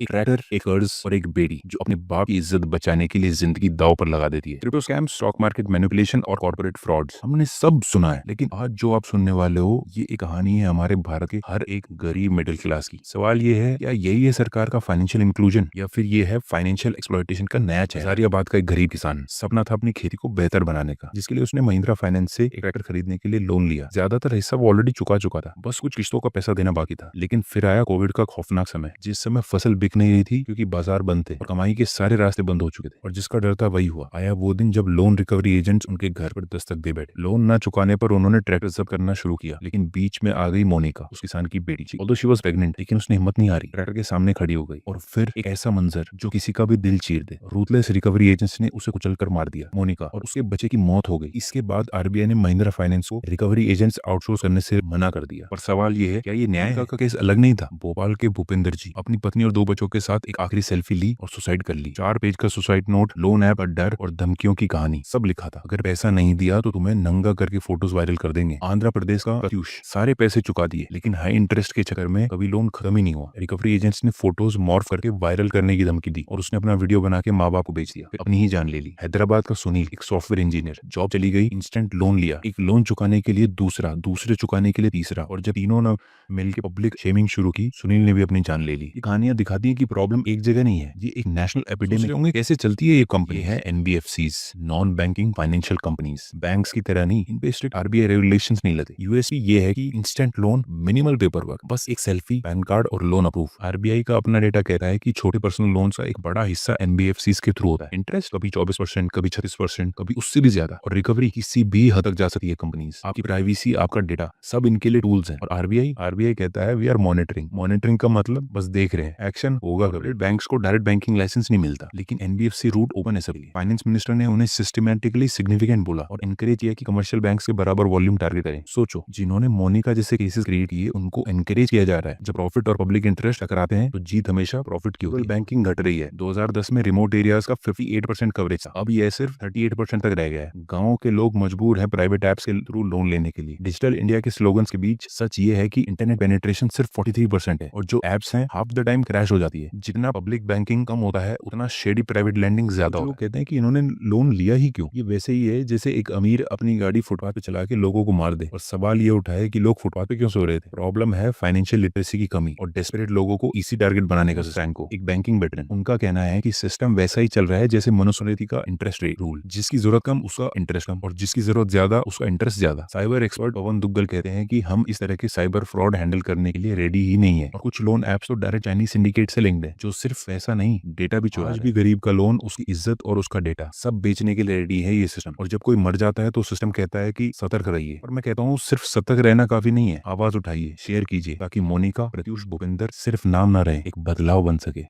एक ट्रैक्टर, एक कर्ज और एक बेटी जो अपने बाप की इज्जत बचाने के लिए जिंदगी दांव पर लगा देती है। Crypto scam, stock market manipulation और कॉर्पोरेट फ्रॉड्स हमने सब सुना है, लेकिन आज जो आप सुनने वाले हो ये एक कहानी है हमारे भारत के हर एक गरीब मिडिल क्लास की। सवाल ये है, क्या यही है सरकार का फाइनेंशियल इंक्लूजन या फिर ये है फाइनेंशियल एक्सप्लॉयटेशन का नया चेहरा? हजारियाबाद का एक गरीब किसान, सपना था अपनी खेती को बेहतर बनाने का, जिसके लिए उसने महिंद्रा फाइनेंस से एक ट्रैक्टर खरीदने के लिए लोन लिया। ज्यादातर हिस्सा वो ऑलरेडी चुका था, बस कुछ किस्तों का पैसा देना बाकी था। लेकिन फिर आया कोविड का खौफनाक समय, जिस समय फसल बिक नहीं रही थी क्योंकि बाजार बंद थे और कमाई के सारे रास्ते बंद हो चुके थे। और जिसका डर था वही हुआ। आया वो दिन जब लोन रिकवरी एजेंट्स उनके घर पर दस्तक दे बैठे। लोन न चुकाने पर उन्होंने ट्रैक्टर जब्त करना शुरू किया, लेकिन बीच में आ गई मोनिका, उस किसान की बेटी। ऑल्दो शी वाज प्रेग्नेंट, लेकिन उसने हिम्मत नहीं हारी, ट्रैक्टर के सामने खड़ी हो गई। और फिर एक ऐसा मंजर जो किसी का भी दिल चीर दे। रूथलेस रिकवरी एजेंट्स ने उसे कुचलकर मार दिया, मोनिका, और उसके बच्चे की मौत हो गई। इसके बाद आरबीआई ने महिंद्रा फाइनेंस को रिकवरी एजेंट्स आउटसोर्स करने से मना कर दिया। और सवाल ये है, क्या ये न्याय है? का केस अलग नहीं था। भोपाल के भूपेंद्र जी अपनी पत्नी और 2 बच्चों के साथ एक आखिरी सेल्फी ली और सुसाइड कर ली। 4 पेज का सुसाइड नोट, लोन ऐप, डर और धमकियों की कहानी सब लिखा था। अगर पैसा नहीं दिया तो तुम्हें नंगा करके फोटोज वायरल कर देंगे। आंध्र प्रदेश का प्रत्यूष सारे पैसे चुका दिए, लेकिन हाई इंटरेस्ट के चक्कर में कभी लोन खत्म ही नहीं हुआ। रिकवरी एजेंट्स ने फोटोज मॉर्फ करके वायरल करने की धमकी दी और उसने अपना वीडियो बना के माँ बाप को बेच दिया, फिर अपनी ही जान ले ली। हैदराबाद का सुनील, एक सॉफ्टवेयर इंजीनियर, जॉब चली गई, इंस्टेंट लोन लिया, एक लोन चुकाने के लिए दूसरा, दूसरे चुकाने के लिए तीसरा, और जब तीनों ने मिलकर पब्लिक शेमिंग शुरू की, सुनील ने भी अपनी जान ले ली। ये कहानियां दिखाती हैं कि प्रॉब्लम एक जगह नहीं है, ये एक नेशनल एपिडेमिक होंगे। कैसे चलती है ये कंपनी? है NBFCs, non banking financial companies. Banks की तरह नहीं, इन पे स्ट्रिक्ट आरबीआई रेगुलेशंस नहीं लगे। यूएसपी ये है कि instant loan, minimal paper work, बस एक सेल्फी, पैन कार्ड और लोन अप्रूव। आरबीआई का अपना डेटा कहता है कि छोटे पर्सनल लोन्स का एक बड़ा हिस्सा एनबीएफसीज के थ्रू होता है। इंटरेस्ट कभी 24%, कभी 36%, कभी उससे भी ज्यादा, और रिकवरी किसी भी हद तक जा सकती है। कंपनीज, आपकी प्राइवेसी, आपका डेटा, सब इनके लिए टूल्स हैं। और आरबीआई कहता है वी आर मॉनिटरिंग का मतलब बस देख रहे हैं, एक्शन होगा कभी। बैंक्स को डायरेक्ट बैंकिंग लाइसेंस नहीं मिलता, लेकिन एनबीएफसी रूट ओपन है सबके लिए। फाइनेंस मिनिस्टर ने उन्हें सिस्टमैटिकली सिग्निफिकेंट बोला और एनकरेज किया कि कमर्शियल बैंक्स के बराबर वॉल्यूम टारगेट करें। सोचो, जिन्होंने मोनिका जैसे केसेस क्रिएट किए उनको एनकरेज किया जा रहा है। जब प्रॉफिट और पब्लिक इंटरेस्ट टकराते हैं तो जीत हमेशा प्रॉफिट की होती है। बैंकिंग घट रही है। 2010 में रिमोट एरियाज का 58% कवरेज था, अब यह सिर्फ 38% तक रह गया है। गाँव के लोग मजबूर हैं प्राइवेट एप्स के थ्रू लोन लेने के लिए। डिजिटल इंडिया के स्लोगन्स के बीच सच ये है कि इंटरनेट पेनिट्रेशन सिर्फ 43% है और जो एप्स हैं हाफ द टाइम क्रैश हो जाती है। जितना पब्लिक बैंकिंग कम होता है उतना शेडी प्राइवेट लैंडिंग ज्यादा होता है। लोग कहते हैं कि इन्होंने लोन लिया ही क्यों? ये वैसे ही है जैसे एक अमीर अपनी गाड़ी फुटपाथ पे चला के लोगों को मार दे। और सवाल ये उठाए कि लोग फुटपाथ पे क्यों सो रहे थे? प्रॉब्लम है फाइनेंशियल लिटरेसी की कमी और डेस्परेट लोगों को इसी टारगेट बनाने का। बैंक को एक बैंकिंग वेटरन, उनका कहना है कि सिस्टम वैसा ही चल रहा है जैसे मनुस्मृति का इंटरेस्ट रेट रूल, जिसकी जरूरत कम उसका इंटरेस्ट कम और जिसकी जरूरत ज्यादा उसका इंटरेस्ट ज्यादा। साइबर एक्सपर्ट पवन दुग्गल कहते हैं कि हम इस तरह के साइबर फ्रॉड हैंडल करने के लिए रेडी ही नहीं है। और कुछ लोन एप्स तो डायरेक्ट चाइनीज सिंडिकेट से लिंक्ड है, जो सिर्फ पैसा नहीं डेटा भी चुरा रहे हैं। आज भी गरीब का लोन, उसकी इज्जत और उसका डेटा सब बेचने के लिए रेडी है ये सिस्टम। और जब कोई मर जाता है तो सिस्टम कहता है कि सतर्क रहिए। और मैं कहता हूँ सिर्फ सतर्क रहना काफी नहीं है, आवाज उठाइए, शेयर कीजिए, ताकि मोनिका, प्रत्यूष, भूपेंद्र सिर्फ नाम ना रहे, एक बदलाव बन सके।